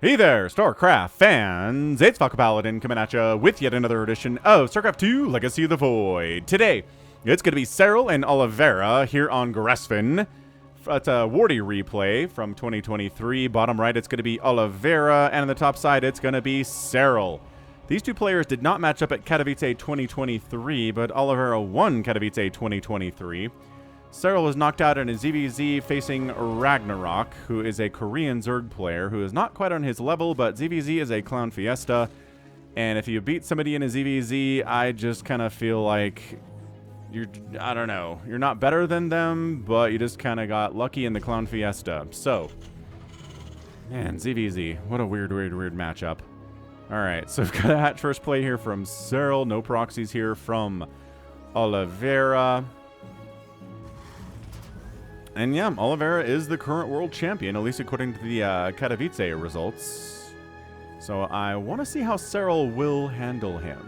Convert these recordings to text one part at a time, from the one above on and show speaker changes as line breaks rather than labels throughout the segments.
Hey there, StarCraft fans! It's Falcon Paladin coming at you with yet another edition of StarCraft 2 Legacy of the Void. Today, it's going to be Serral and Oliveira here on Gresvan. It's a Wardy replay from 2023. Bottom right, it's going to be Oliveira, and on the top side, it's going to be Serral. These two players did not match up at Katowice 2023, but Oliveira won Katowice 2023. Serral was knocked out in a ZVZ facing Ragnarok, who is a Korean Zerg player who is not quite on his level, but ZVZ is a Clown Fiesta. And if you beat somebody in a ZVZ, I just kind of feel like I don't know, you're not better than them, but you just kind of got lucky in the Clown Fiesta. So, man, ZVZ, what a weird matchup. All right, so we've got a hatch first play here from Serral, no proxies here from Oliveira. And yeah, Oliveira is the current world champion, at least according to the Katowice results. So I want to see how Serral will handle him.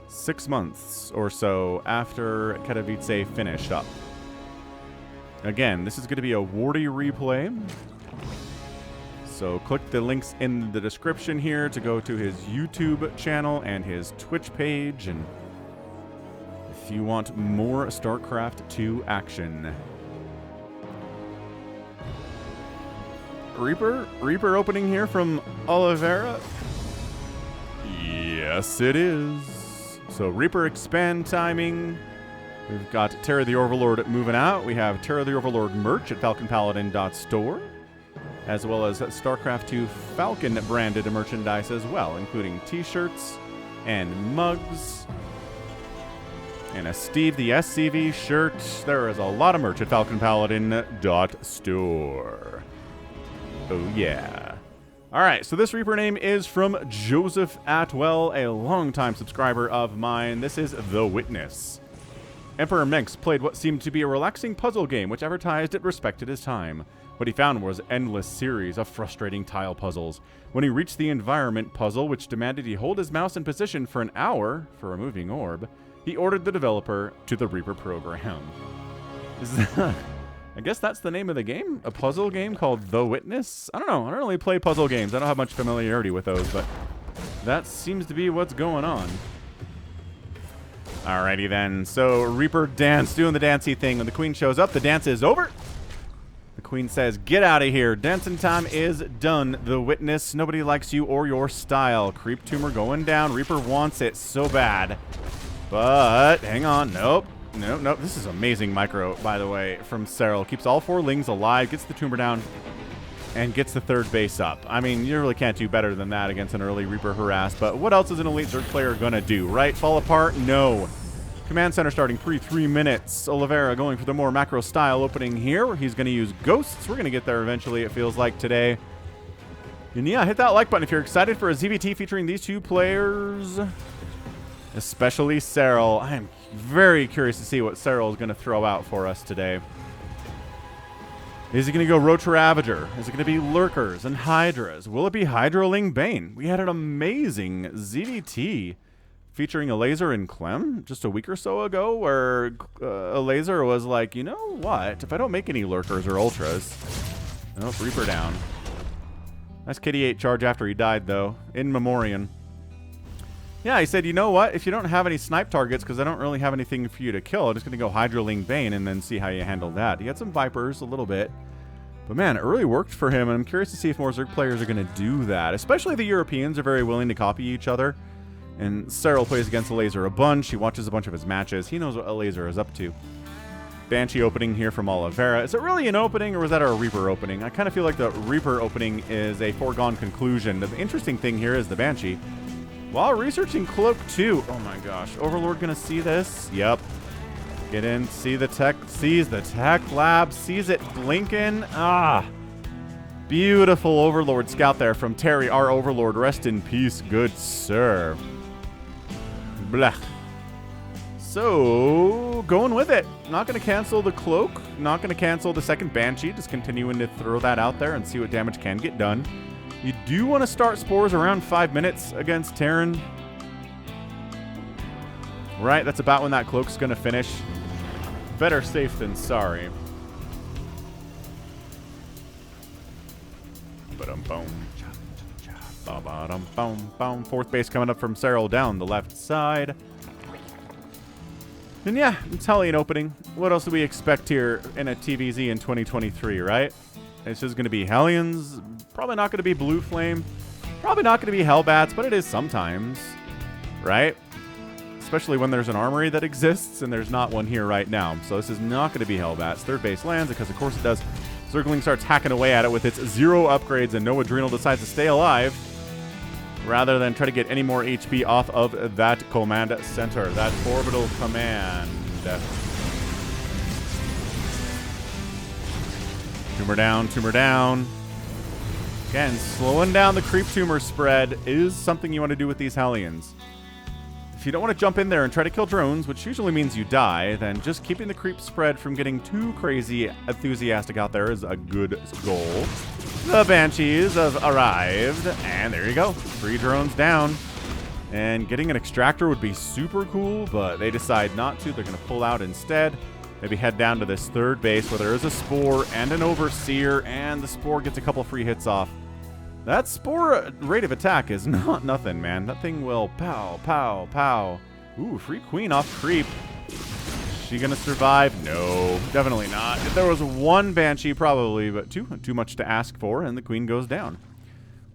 6 months or so after Katowice finished up. Again, this is going to be a Wardy replay. So click the links in the description here to go to his YouTube channel and his Twitch page. And if you want more StarCraft 2 action. Reaper opening here from Oliveira. Yes, it is. So Reaper expand timing. We've got Terror the Overlord moving out. We have Terror the Overlord merch at falconpaladin.store, as well as StarCraft 2 Falcon branded merchandise as well, including t-shirts and mugs. And a Steve the SCV shirt. There is a lot of merch at falconpaladin.store. Oh, yeah. All right, so this Reaper name is from Joseph Atwell, a longtime subscriber of mine. This is The Witness. Emperor Menx played what seemed to be a relaxing puzzle game, which advertised it respected his time. What he found was an endless series of frustrating tile puzzles. When he reached the environment puzzle, which demanded he hold his mouse in position for an hour for a moving orb, he ordered the developer to the Reaper program. Is that... I guess that's the name of the game? A puzzle game called The Witness? I don't know. I don't really play puzzle games. I don't have much familiarity with those, but that seems to be what's going on. Alrighty then. So Reaper dance, doing the dancey thing. When the queen shows up, the dance is over. The queen says, get out of here. Dancing time is done. The Witness, nobody likes you or your style. Creep tumor going down. Reaper wants it so bad. But, hang on. Nope. Nope. This is amazing micro, by the way, from Serral. Keeps all 4 lings alive, gets the tumor down, and gets the 3rd base up. I mean, you really can't do better than that against an early Reaper harass, but what else is an elite Zerg player gonna do, right? Fall apart? No. Command center starting pre-3 minutes. Oliveira going for the more macro style opening here. He's gonna use ghosts. We're gonna get there eventually, it feels like today. And yeah, hit that like button if you're excited for a ZVT featuring these two players. Especially Serral. I am very curious to see what Serral is going to throw out for us today. Is he going to go Roach Ravager? Is it going to be Lurkers and Hydras? Will it be Hydraling Bane? We had an amazing ZVT featuring a laser and Clem just a week or so ago where a laser was like, you know what? If I don't make any Lurkers or Ultras... Nope, Reaper down. Nice KD8 charge after he died, though. In memoriam. Yeah, he said, you know what? If you don't have any snipe targets, because I don't really have anything for you to kill, I'm just going to go Hydraling Bane and then see how you handle that. He had some Vipers a little bit. But man, it really worked for him, and I'm curious to see if more Zerg players are going to do that. Especially the Europeans are very willing to copy each other. And Serral plays against a laser a bunch. He watches a bunch of his matches. He knows what a laser is up to. Banshee opening here from Oliveira. Is it really an opening, or was that a Reaper opening? I kind of feel like the Reaper opening is a foregone conclusion. The interesting thing here is the Banshee. While researching Cloak 2. Oh my gosh. Overlord gonna see this? Yep. Get in, see the tech, sees the tech lab, sees it blinking. Ah. Beautiful Overlord scout there from Terry, our Overlord. Rest in peace, good sir. Blah. So, going with it. Not gonna cancel the Cloak. Not gonna cancel the second Banshee. Just continuing to throw that out there and see what damage can get done. You do want to start Spores around 5 minutes against Terran. Right, that's about when that Cloak's going to finish. Better safe than sorry. Ba-dum-bum. Fourth base coming up from Serral down the left side. And yeah, it's Hellion opening. What else do we expect here in a TVZ in 2023, right? It's just going to be Hellions. Probably not going to be Blue Flame. Probably not going to be Hellbats, but it is sometimes, right? Especially when there's an armory that exists, and there's not one here right now. So this is not going to be Hellbats. Third base lands, because of course it does. Circling starts hacking away at it with its 0 upgrades, and no Adrenal decides to stay alive rather than try to get any more HP off of that command center, that orbital command. Tumor down, tumor down. Again, slowing down the creep tumor spread is something you want to do with these Hellions. If you don't want to jump in there and try to kill drones, which usually means you die, then just keeping the creep spread from getting too crazy enthusiastic out there is a good goal. The Banshees have arrived, and there you go. 3 drones down. And getting an extractor would be super cool, but they decide not to. They're going to pull out instead. Maybe head down to this third base where there is a Spore and an Overseer, and the Spore gets a couple free hits off. That Spore rate of attack is not nothing, man. That thing will pow, pow, pow. Ooh, free Queen off creep. Is she gonna survive? No, definitely not. If there was one Banshee, probably, but too much to ask for, and the Queen goes down.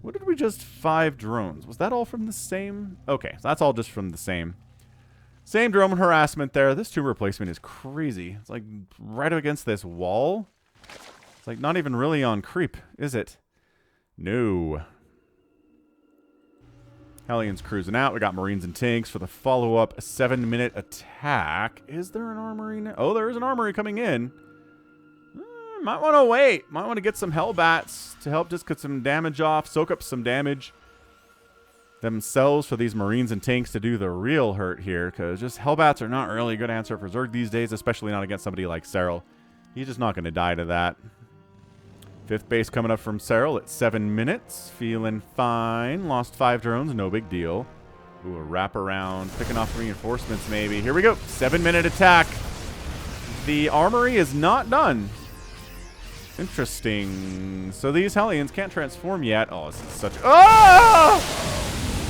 What did we just 5 drones? Was that all from the same? Okay, so that's all just from the same. Same drone harassment there. This tomb replacement is crazy. It's like right against this wall. It's like not even really on creep, is it? No. Hellions cruising out. We got Marines and tanks for the follow-up 7-minute attack. Is there an armory now? Oh, there is an armory coming in. Might want to wait. Might want to get some Hellbats to help just get some damage off, soak up some damage themselves for these Marines and tanks to do the real hurt here, because just Hellbats are not really a good answer for Zerg these days, especially not against somebody like Serral. He's just not going to die to that. 5th base coming up from Serral at 7 minutes. Feeling fine. Lost 5 drones. No big deal. Ooh, a wraparound. Picking off reinforcements maybe. Here we go. 7-minute attack. The armory is not done. Interesting. So these Hellions can't transform yet. Oh, this is such... Oh!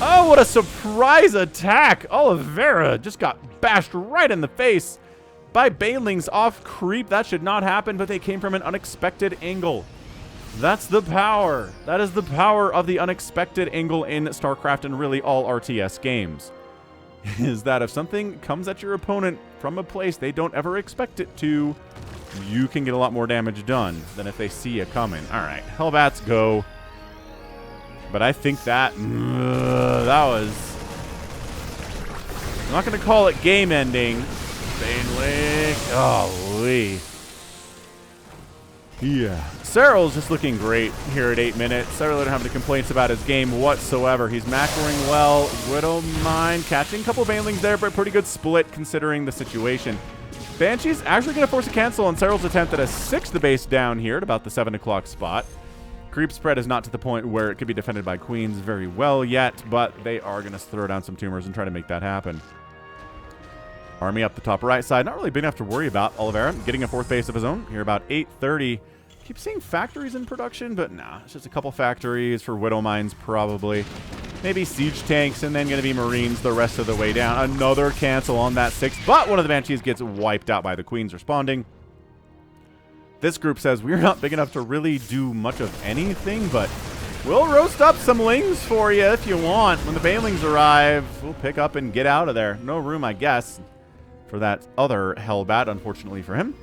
Oh, what a surprise attack. Oliveira just got bashed right in the face by Banelings off creep. That should not happen, but they came from an unexpected angle. That's the power. That is the power of the unexpected angle in StarCraft and really all RTS games. Is that if something comes at your opponent from a place they don't ever expect it to, you can get a lot more damage done than if they see it coming. All right, Hellbats go. But I think that was... I'm not going to call it game ending. Baneling. Golly. Yeah. Serral's just looking great here at 8 minutes. Serral doesn't have any complaints about his game whatsoever. He's macroing well. Widowmine catching a couple Banelings there, but pretty good split considering the situation. Banshee's actually going to force a cancel on Serral's attempt at a 6th base down here at about the 7 o'clock spot. Creep spread is not to the point where it could be defended by Queens very well yet, but they are going to throw down some tumors and try to make that happen. Army up the top right side. Not really big enough to worry about. Oliveira getting a 4th base of his own here about 8:30. Keep seeing factories in production, but nah. It's just a couple factories for Widow Mines probably. Maybe siege tanks and then going to be Marines the rest of the way down. Another cancel on that 6th, but one of the Banshees gets wiped out by the Queens responding. This group says we're not big enough to really do much of anything, but we'll roast up some Lings for you if you want. When the Banelings arrive, we'll pick up and get out of there. No room, I guess, for that other Hellbat, unfortunately for him.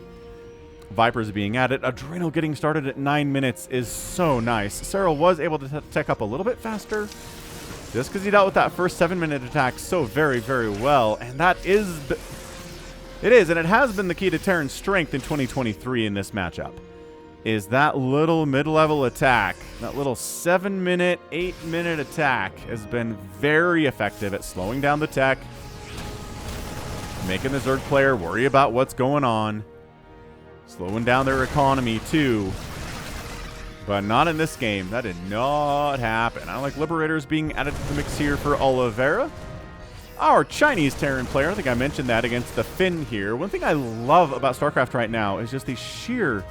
Vipers being added. Adrenal getting started at 9 minutes is so nice. Serral was able to tech up a little bit faster just because he dealt with that first 7-minute attack so very, very well. And that is... It is, and it has been the key to Terran's strength in 2023 in this matchup, is that little mid-level attack. That little 7-minute, 8-minute attack has been very effective at slowing down the tech, making the Zerg player worry about what's going on, slowing down their economy too. But not in this game. That did not happen. I like Liberators being added to the mix here for Oliveira. Our Chinese Terran player, I think I mentioned that against the Finn here. One thing I love about StarCraft right now is just the sheer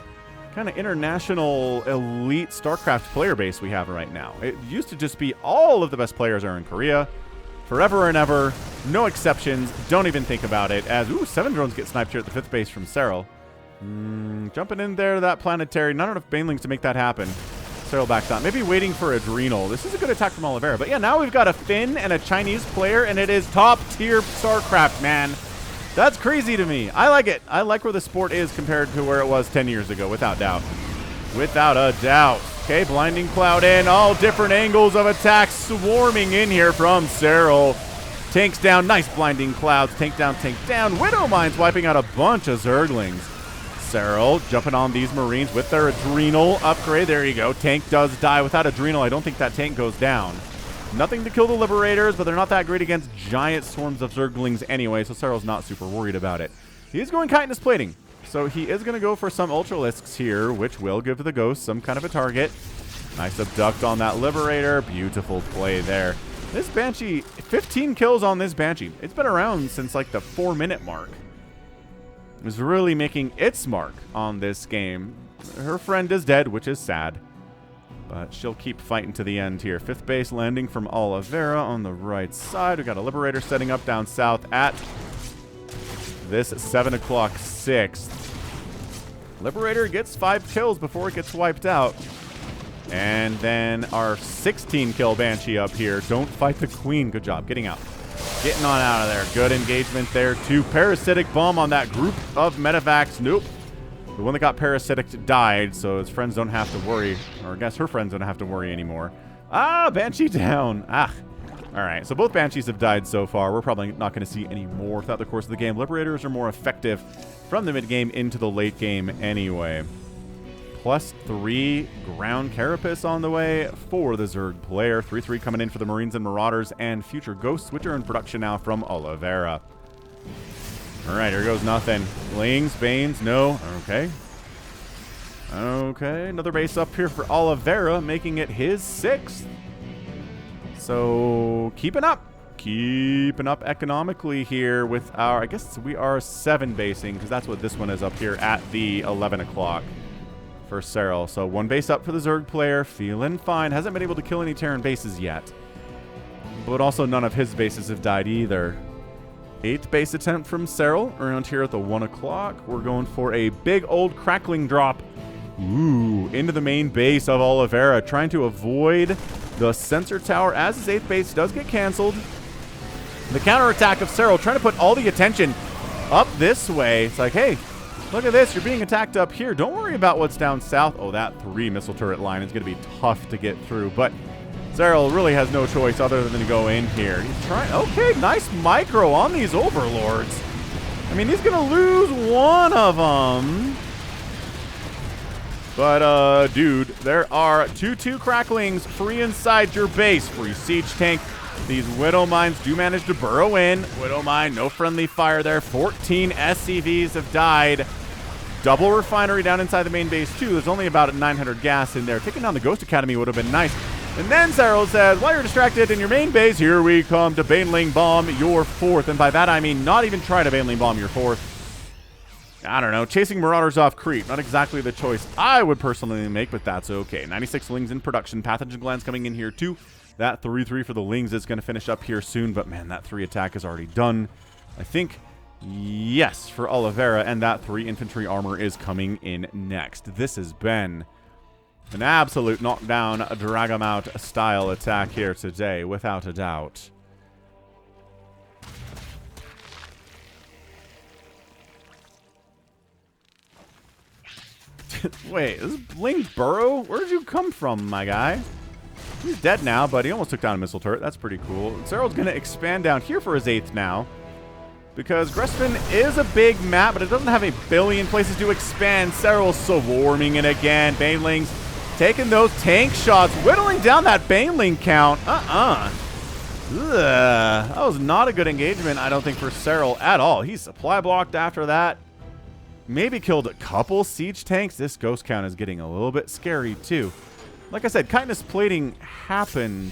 kind of international elite StarCraft player base we have right now. It used to just be all of the best players are in Korea. Forever and ever. No exceptions. Don't even think about it. As, ooh, 7 drones get sniped here at the 5th base from Serral. Jumping in there, that planetary. Not enough banelings to make that happen. Serral backs out. Maybe waiting for Adrenal. This is a good attack from Oliveira. But yeah, now we've got a Finn and a Chinese player, and it is top-tier StarCraft, man. That's crazy to me. I like it. I like where the sport is compared to where it was 10 years ago, without doubt. Without a doubt. Okay, blinding cloud in. All different angles of attack swarming in here from Serral. Tanks down. Nice blinding clouds. Tank down, tank down. Widow Mines wiping out a bunch of Zerglings. Serral jumping on these Marines with their Adrenal upgrade. There you go. Tank does die. Without Adrenal, I don't think that tank goes down. Nothing to kill the Liberators, but they're not that great against giant swarms of Zerglings anyway, so Serral's not super worried about it. He's going Chitinous Plating. So he is going to go for some Ultralisks here, which will give the Ghost some kind of a target. Nice abduct on that Liberator. Beautiful play there. This Banshee, 15 kills on this Banshee. It's been around since like the 4-minute mark. Is really making its mark on this game. Her friend is dead, which is sad. But she'll keep fighting to the end here. 5th base landing from Oliveira on the right side. We got a Liberator setting up down south at this 7 o'clock 6th. Liberator gets 5 kills before it gets wiped out. And then our 16 kill Banshee up here. Don't fight the Queen. Good job getting out. Getting on out of there. Good engagement there too. Parasitic bomb on that group of medevacs. Nope. The one that got parasitic died, so his friends don't have to worry. Or I guess her friends don't have to worry anymore. Ah, Banshee down. Ah. Alright, so both Banshees have died so far. We're probably not going to see any more throughout the course of the game. Liberators are more effective from the mid-game into the late game anyway. +3 ground Carapace on the way for the Zerg player. 3-3 coming in for the Marines and Marauders and future Ghosts, which are in production now from Oliveira. Alright, here goes nothing. Lings, Banes, no. Okay. Okay, another base up here for Oliveira, making it his 6th. So, keeping up economically here with our, I guess we are 7 basing, because that's what this one is up here at the 11 o'clock for Serral. So 1 base up for the Zerg player, feeling fine. Hasn't been able to kill any Terran bases yet. But also none of his bases have died either. 8th base attempt from Serral around here at the 1 o'clock. We're going for a big old crackling drop. Ooh, into the main base of Oliveira, trying to avoid the sensor tower as his 8th base does get canceled. The counterattack of Serral trying to put all the attention up this way. It's like, hey, look at this. You're being attacked up here. Don't worry about what's down south. Oh, that 3 missile turret line is going to be tough to get through. But Serral really has no choice other than to go in here. He's trying. Okay, nice micro on these Overlords. I mean, he's going to lose one of them. But, dude, there are 2-2 cracklings free inside your base. Free siege tank. These Widow Mines do manage to burrow in. Widow Mine, no friendly fire there. 14 SCVs have died. Double refinery down inside the main base, too. There's only about 900 gas in there. Taking down the Ghost Academy would have been nice. And then Serral says, while you're distracted in your main base, here we come to Baneling Bomb your 4th. And by that, I mean not even try to Baneling Bomb your 4th. I don't know, chasing Marauders off creep. Not exactly the choice I would personally make, but that's okay. 96 Lings in production. Pathogen Glands coming in here too. That 3-3 for the Lings is going to finish up here soon, but man, that 3 attack is already done. I think, yes, for Oliveira, and that 3 infantry armor is coming in next. This has been an absolute knockdown, drag 'em out style attack here today, without a doubt. Wait, is Ling Burrow? Where did you come from, my guy? He's dead now, but he almost took down a missile turret. That's pretty cool. Serral's going to expand down here for his 8th now. Because Gresvan is a big map, but it doesn't have a billion places to expand. Serral's swarming it again. Banelings taking those tank shots, whittling down that Baneling count. Ugh. That was not a good engagement, I don't think, for Serral at all. He's supply blocked after that. Maybe killed a couple siege tanks. This ghost count is getting a little bit scary, too. Like I said, Chitinous Plating happened.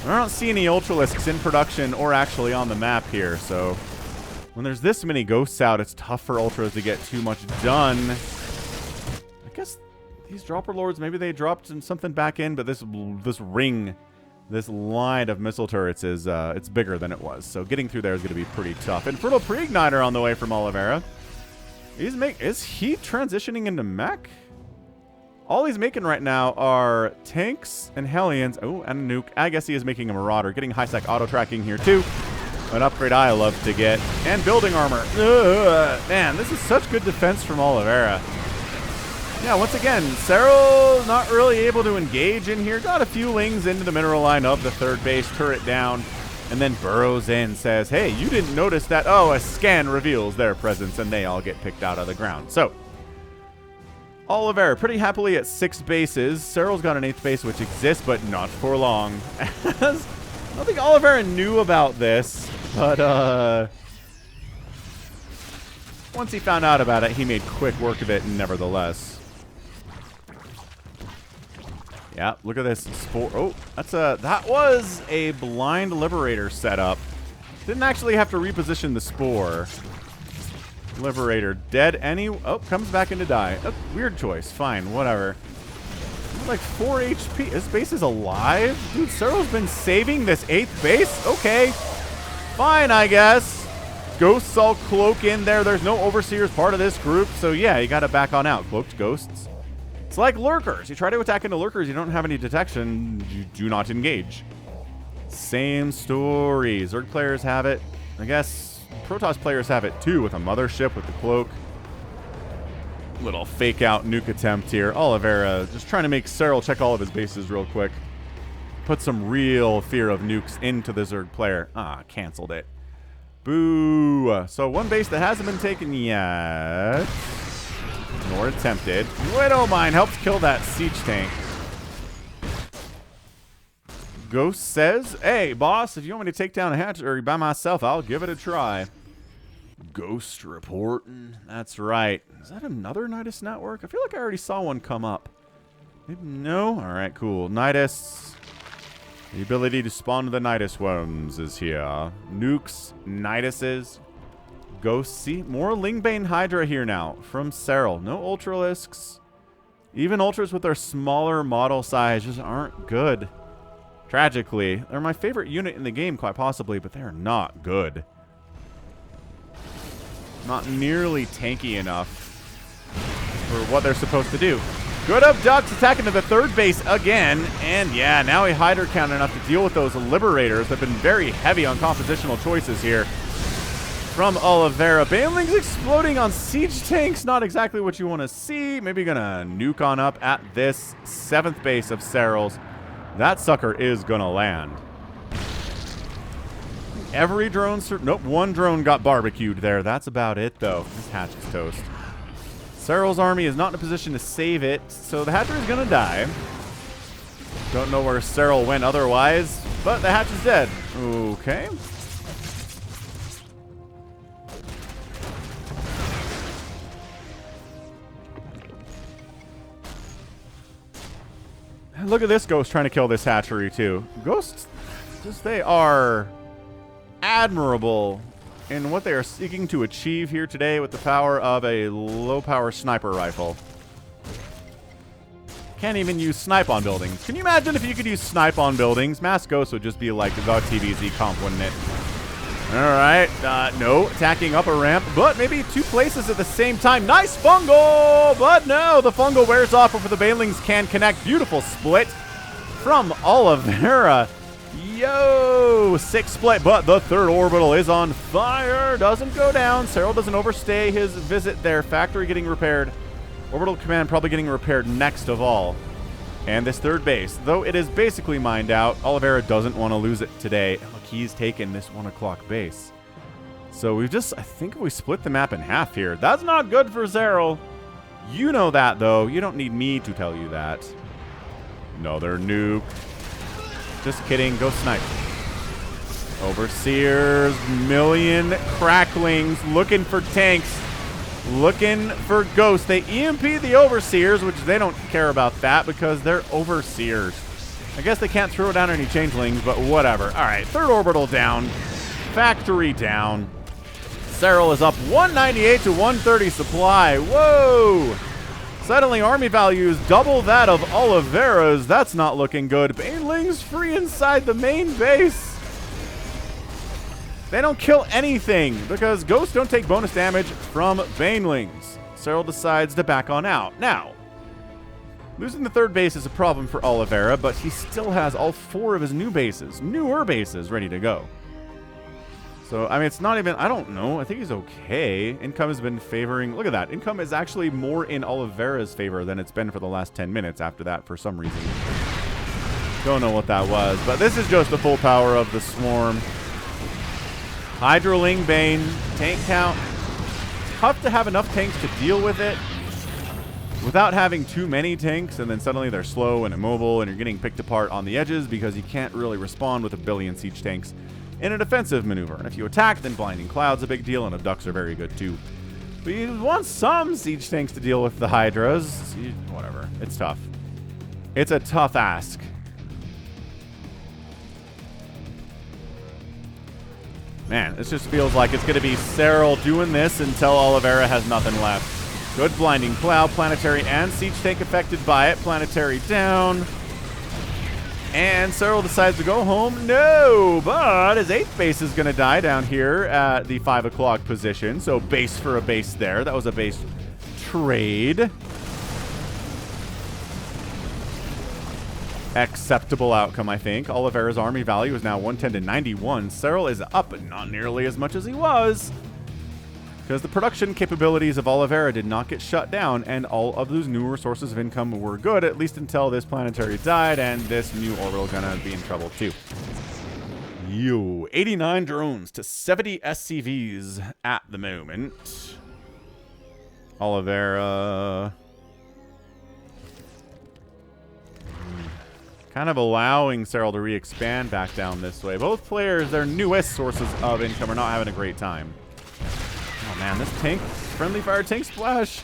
I don't see any Ultralisks in production or actually on the map here, so When there's this many ghosts out, it's tough for ultras to get too much done. I guess these dropper lords, maybe they dropped something back in, but this ring, this line of missile turrets is it's bigger than it was. So getting through there is going to be pretty tough. Infernal Pre-Igniter on the way from Oliveira. Is he transitioning into mech? All he's making right now are tanks and Hellions. Oh, and a nuke. I guess he is making a Marauder. Getting high-sec auto-tracking here, too. An upgrade I love to get. And building armor. Ugh, man, this is such good defense from Oliveira. Yeah, once again, Serral not really able to engage in here. Got a few lings into the mineral line of the third base. Turret down. And then burrows in, says, hey, you didn't notice that. Oh, a scan reveals their presence, and they all get picked out of the ground. So, Oliveira pretty happily at 6 bases. Serral's got an 8th base, which exists, but not for long. I don't think Oliveira knew about this, but once he found out about it, he made quick work of it nevertheless. Yeah, look at this spore. Oh, that was a blind liberator setup. Didn't actually have to reposition the spore. Liberator dead oh, comes back into die. Oh, weird choice. Fine, whatever. Like 4 HP. This base is alive? Dude, Serral's been saving this 8th base? Okay. Fine, I guess. Ghosts all cloak in there. There's no Overseers part of this group. So yeah, you gotta back on out. Cloaked ghosts. It's like lurkers. You try to attack into lurkers, you don't have any detection. You do not engage. Same story. Zerg players have it. I guess Protoss players have it too, with a mothership, with the cloak. Little fake out nuke attempt here. Oliveira just trying to make Serral check all of his bases real quick. Put some real fear of nukes into the Zerg player. Ah, canceled it. Boo. So one base that hasn't been taken yet. Nor attempted. Widow Mine helps kill that siege tank. Ghost says, hey, boss, if you want me to take down a hatchery by myself, I'll give it a try. Ghost reporting. That's right. Is that another Nidus network? I feel like I already saw one come up. Maybe no? All right, cool. Nidus. The ability to spawn the Nidus worms is here. Nukes, Niduses, Ghosts. See, more Lingbane Hydra here now from Serral. No Ultralisks. Even Ultras with their smaller model size just aren't good. Tragically, they're my favorite unit in the game, quite possibly, but they're not good. Not nearly tanky enough for what they're supposed to do. Good abducts attacking to the third base again, and yeah, now a Hydra count enough to deal with those Liberators. They've been very heavy on compositional choices here from Oliveira. Banelings exploding on siege tanks, not exactly what you want to see. Maybe gonna nuke on up at this 7th base of Serral's. That sucker is gonna land. Every drone... Nope, one drone got barbecued there. That's about it, though. This hatch is toast. Serral's army is not in a position to save it, so the hatcher is gonna die. Don't know where Serral went otherwise, but the hatch is dead. Okay. Look at this ghost trying to kill this hatchery, too. Ghosts, just they are admirable in what they are seeking to achieve here today with the power of a low-power sniper rifle. Can't even use snipe on buildings. Can you imagine if you could use snipe on buildings? Mass Ghost would just be like the TVZ comp, wouldn't it? Alright, no, attacking up a ramp, but maybe 2 places at the same time. Nice fungal, but no, the fungal wears off before the Banelings can connect. Beautiful split from Oliveira. Yo, 6 split, but the 3rd orbital is on fire. Doesn't go down. Serral doesn't overstay his visit there. Factory getting repaired. Orbital command probably getting repaired next of all. And this 3rd base, though it is basically mined out, Oliveira doesn't want to lose it today. Look, he's taken this 1 o'clock base. So we've just, I think we split the map in half here. That's not good for Serral. You know that, though. You don't need me to tell you that. Another nuke. Just kidding. Go snipe. Overseers, million cracklings looking for tanks. Looking for ghosts. They EMP the Overseers, which they don't care about that because they're Overseers. I guess they can't throw down any changelings, but whatever. All right, 3rd orbital down. Factory down. Serral is up 198 to 130 supply. Whoa! Suddenly, army values double that of Oliveira's. That's not looking good. Banelings free inside the main base. They don't kill anything because ghosts don't take bonus damage from Banelings. Serral decides to back on out. Now, losing the third base is a problem for Oliveira, but he still has all 4 of his newer bases ready to go. So, I mean, it's not even, I don't know. I think he's okay. Income has been favoring, look at that. Income is actually more in Oliveira's favor than it's been for the last 10 minutes after that for some reason. Don't know what that was, but this is just the full power of the Swarm. Hydroling Bane, tank count. Tough to have enough tanks to deal with it without having too many tanks, and then suddenly they're slow and immobile, and you're getting picked apart on the edges because you can't really respond with a billion siege tanks in a defensive maneuver. And if you attack, then Blinding Cloud's a big deal, and abducts are very good too. But you want some siege tanks to deal with the Hydras. Whatever. It's tough. It's a tough ask. Man, this just feels like it's going to be Serral doing this until Oliveira has nothing left. Good Blinding Cloud, Planetary, and Siege Tank affected by it. Planetary down. And Serral decides to go home. No, but his 8th base is going to die down here at the 5 o'clock position. So base for a base there. That was a base trade. Acceptable outcome, I think. Oliveira's army value is now 110 to 91. Serral is up, but not nearly as much as he was, because the production capabilities of Oliveira did not get shut down, and all of those newer sources of income were good, at least until this planetary died, and this new orbital gonna be in trouble too. 89 drones to 70 SCVs at the moment. Oliveira kind of allowing Serral to re-expand back down this way. Both players, their newest sources of income, are not having a great time. Oh man, this tank, friendly fire tank splash.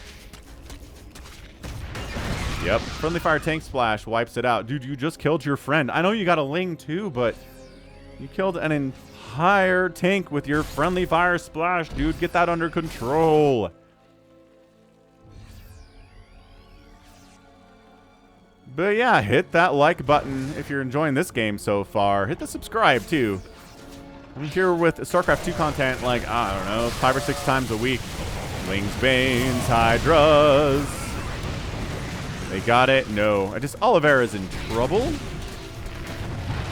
Yep, friendly fire tank splash wipes it out. Dude, you just killed your friend. I know you got a Ling too, but you killed an entire tank with your friendly fire splash. Dude, get that under control. But yeah, hit that like button if you're enjoying this game so far. Hit the subscribe too. I'm here with StarCraft 2 content like, I don't know, 5 or 6 times a week. Lings, Banes, Hydras. They got it? No. Oliveira's in trouble.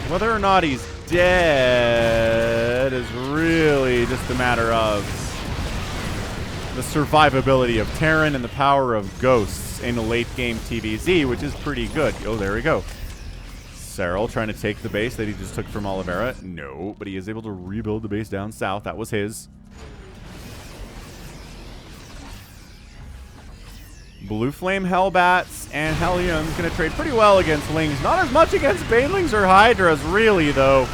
Whether or not he's dead is really just a matter of the survivability of Terran and the power of ghosts in a late game TVZ, which is pretty good. Oh, there we go. Serral trying to take the base that he just took from Oliveira. No, but he is able to rebuild the base down south. That was his. Blue Flame Hellbats and Hellions going to trade pretty well against Lings. Not as much against Banelings or Hydras, really, though.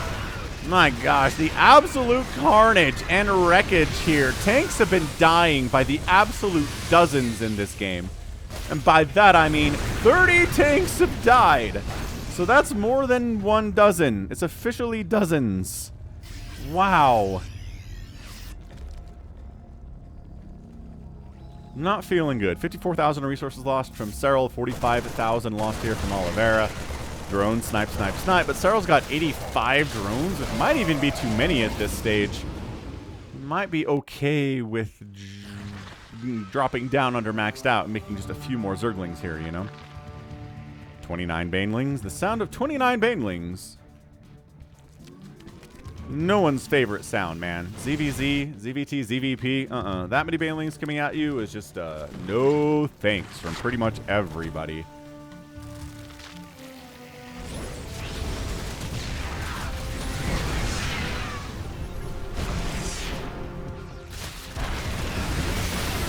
My gosh, the absolute carnage and wreckage here. Tanks have been dying by the absolute dozens in this game. And by that, I mean 30 tanks have died. So that's more than 1 dozen. It's officially dozens. Wow. Not feeling good. 54,000 resources lost from Serral. 45,000 lost here from Oliveira. Drone, snipe, snipe, snipe. But Serral's got 85 drones. It might even be too many at this stage. Might be okay with dropping down under maxed out and making just a few more Zerglings here, you know? 29 Banelings. The sound of 29 Banelings. No one's favorite sound, man. ZVZ, ZVT, ZVP. That many Banelings coming at you is just no thanks from pretty much everybody.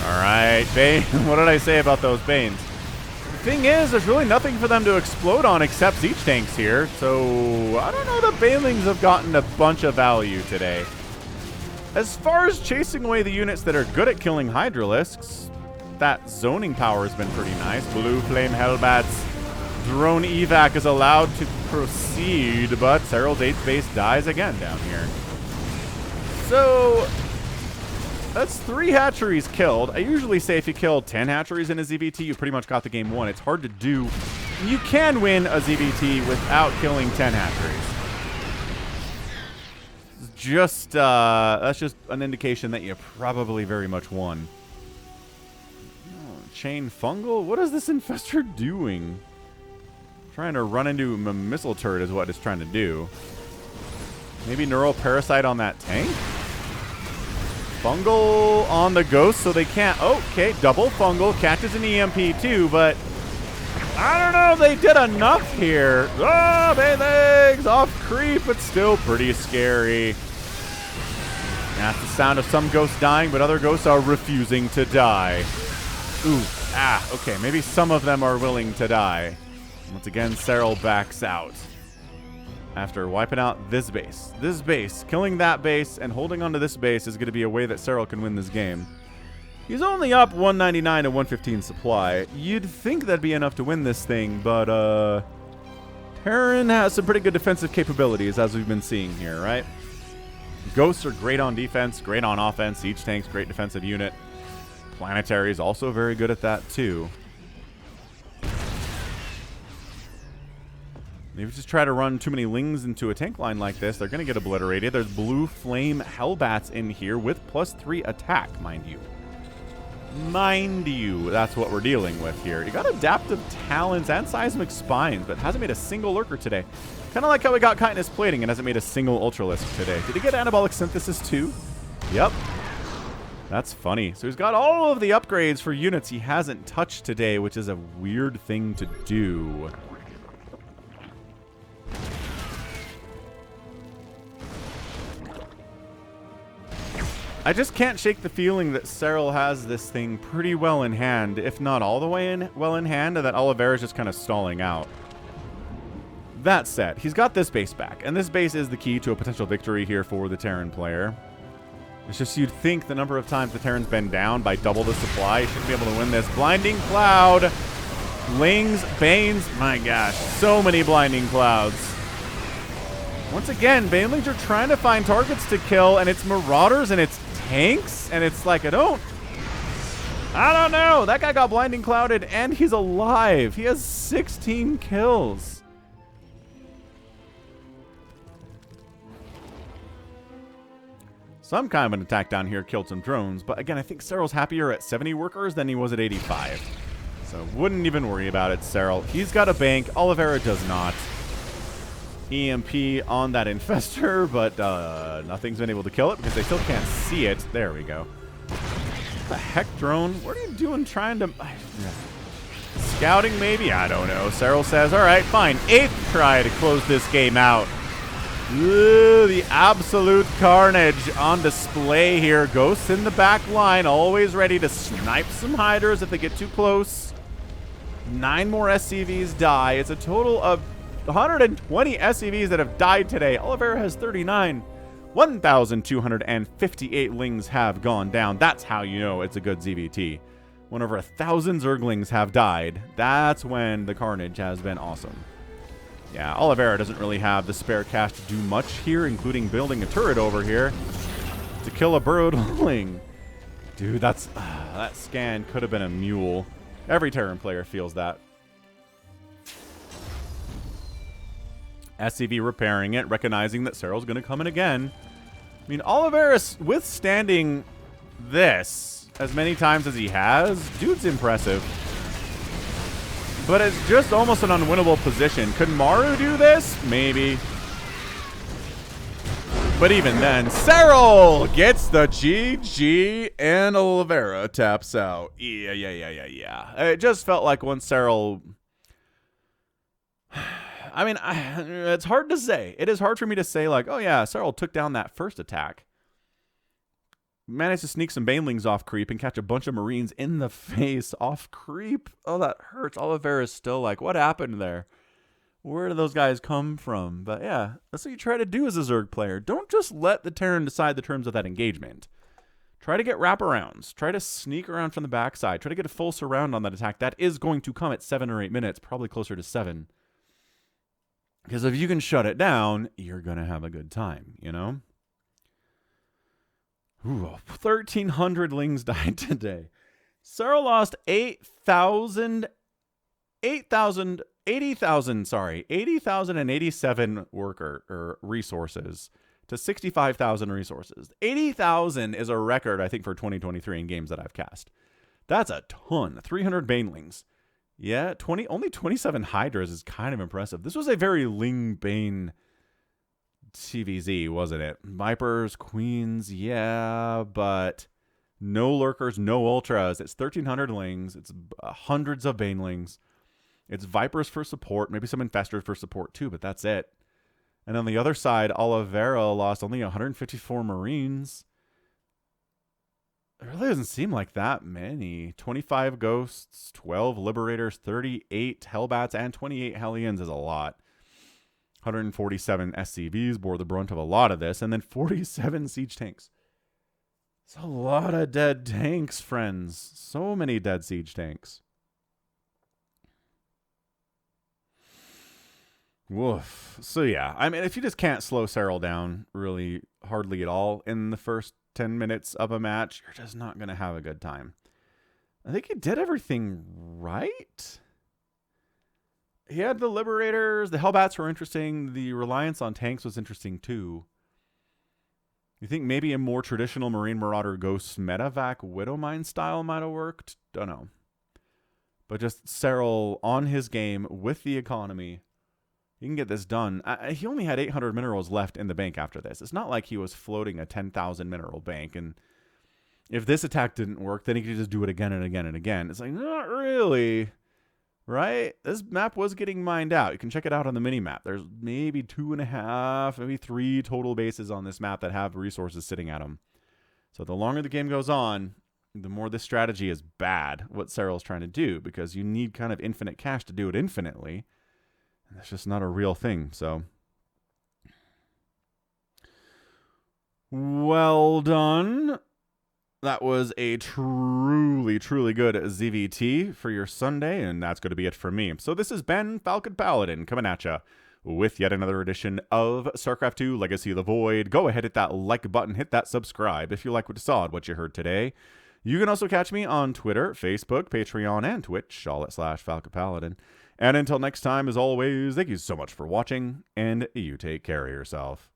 Alright, Bane. What did I say about those Banes? The thing is, there's really nothing for them to explode on except siege tanks here. So, I don't know that Banelings have gotten a bunch of value today. As far as chasing away the units that are good at killing Hydralisks, that zoning power has been pretty nice. Blue Flame Hellbats. Drone evac is allowed to proceed, but Serral's 8th base dies again down here. So, That's 3 hatcheries killed. I usually say if you kill 10 hatcheries in a ZVT, you pretty much got the game won. It's hard to do. You can win a ZVT without killing 10 hatcheries. Just, that's just an indication that you probably very much won. Oh, chain fungal? What is this infestor doing? Trying to run into a missile turret is what it's trying to do. Maybe neural parasite on that tank? Fungal on the ghost so they can't... Okay, double fungal. Catches an EMP too, but... I don't know if they did enough here. Oh, legs off creep, but still pretty scary. That's the sound of some ghosts dying, but other ghosts are refusing to die. Ooh, okay, maybe some of them are willing to die. Once again, Serral backs out. After wiping out this base. This base, killing that base, and holding onto this base is going to be a way that Serral can win this game. He's only up 199 to 115 supply. You'd think that'd be enough to win this thing, but, Terran has some pretty good defensive capabilities, as we've been seeing here, right? Ghosts are great on defense, great on offense. Siege tank's great defensive unit. Planetary is also very good at that, too. If you just try to run too many Lings into a tank line like this, they're going to get obliterated. There's blue flame Hellbats in here with +3 attack, mind you. Mind you, that's what we're dealing with here. You got Adaptive Talons and Seismic Spines, but hasn't made a single Lurker today. Kind of like how we got Chitinous Plating and hasn't made a single Ultralisk today. Did he get Anabolic Synthesis too? Yep. That's funny. So he's got all of the upgrades for units he hasn't touched today, which is a weird thing to do. I just can't shake the feeling that Serral has this thing pretty well in hand, if not all the way well in hand, and that Oliveira is just kind of stalling out. That said, he's got this base back, and this base is the key to a potential victory here for the Terran player. It's just you'd think the number of times the Terran's been down by double the supply, he should be able to win this. Blinding Cloud, Lings, Banes, my gosh, so many Blinding Clouds. Once again, Banelings are trying to find targets to kill, and it's Marauders and it's tanks, and it's like, I don't know. That guy got Blinding Clouded, and he's alive. He has 16 kills. Some kind of an attack down here killed some drones, but again, I think Serral's happier at 70 workers than he was at 85. So wouldn't even worry about it, Serral. He's got a bank. Oliveira does not. EMP on that infestor, but nothing's been able to kill it because they still can't see it. There we go. What the heck, drone? What are you doing trying to... Scouting, maybe? I don't know. Serral says, all right, fine. 8th try to close this game out. Ooh, the absolute carnage on display here. Ghosts in the back line, always ready to snipe some Hydras if they get too close. 9 more SCVs die. It's a total of 120 SCVs that have died today. Oliveira has 39. 1,258 Lings have gone down. That's how you know it's a good ZVT. When over 1,000 Zerglings have died, that's when the carnage has been awesome. Yeah, Oliveira doesn't really have the spare cash to do much here, including building a turret over here to kill a burrowed Ling. Dude, that scan could have been a mule. Every Terran player feels that. SCV repairing it, recognizing that Serral's going to come in again. I mean, Oliveira's withstanding this as many times as he has. Dude's impressive. But it's just almost an unwinnable position. Could Maru do this? Maybe. But even then, Serral gets the GG and Oliveira taps out. Yeah. It just felt like once Serral... I mean, it's hard to say. It is hard for me to say, like, oh yeah, Serral took down that first attack. Managed to sneak some Banelings off creep and catch a bunch of Marines in the face off creep. Oh, that hurts. Oliveira's still like, what happened there? Where do those guys come from? But yeah, that's what you try to do as a Zerg player. Don't just let the Terran decide the terms of that engagement. Try to get wraparounds. Try to sneak around from the backside. Try to get a full surround on that attack. That is going to come at 7 or 8 minutes, probably closer to 7. Because if you can shut it down, you're going to have a good time, you know? Ooh, 1,300 lings died today. Serral lost 8,000, 8,000, 80,000, sorry, 80,087 worker or resources to 65,000 resources. 80,000 is a record, I think, for 2023 in games that I've cast. That's a ton. 300 banelings. Yeah, only 27 hydras is kind of impressive. This was a very ling bane TVZ, wasn't it? Vipers, queens, yeah, but no lurkers, no ultras. It's 1,300 lings. It's hundreds of banelings. It's vipers for support, maybe some infestors for support too, but that's it. And on the other side, Oliveira lost only 154 marines. It really doesn't seem like that many. 25 ghosts, 12 liberators, 38 hellbats, and 28 hellions is a lot. 147 SCVs bore the brunt of a lot of this, and then 47 siege tanks. It's a lot of dead tanks, friends. So many dead siege tanks. Woof. So yeah, I mean, if you just can't slow Serral down really hardly at all in the first 10 minutes of a match, you're just not going to have a good time. I think he did everything right. He had the Liberators. The Hellbats were interesting. The reliance on tanks was interesting too. You think maybe a more traditional Marine Marauder Ghost Medevac Widowmine style might have worked? Don't know. But just Serral on his game with the economy. You can get this done. He only had 800 minerals left in the bank after this. It's not like he was floating a 10,000 mineral bank. And if this attack didn't work, then he could just do it again and again and again. It's like, not really. Right? This map was getting mined out. You can check it out on the mini-map. There's maybe 2.5, maybe 3 total bases on this map that have resources sitting at them. So the longer the game goes on, the more this strategy is bad, what Serral's trying to do, because you need kind of infinite cash to do it infinitely. And that's just not a real thing, so. Well done. That was a truly, truly good ZVT for your Sunday, and that's going to be it for me. So this is Ben, Falcon Paladin, coming at you with yet another edition of StarCraft 2 Legacy of the Void. Go ahead, hit that like button, hit that subscribe if you like what you saw and what you heard today. You can also catch me on Twitter, Facebook, Patreon, and Twitch, all at /Falcon Paladin. And until next time, as always, thank you so much for watching, and you take care of yourself.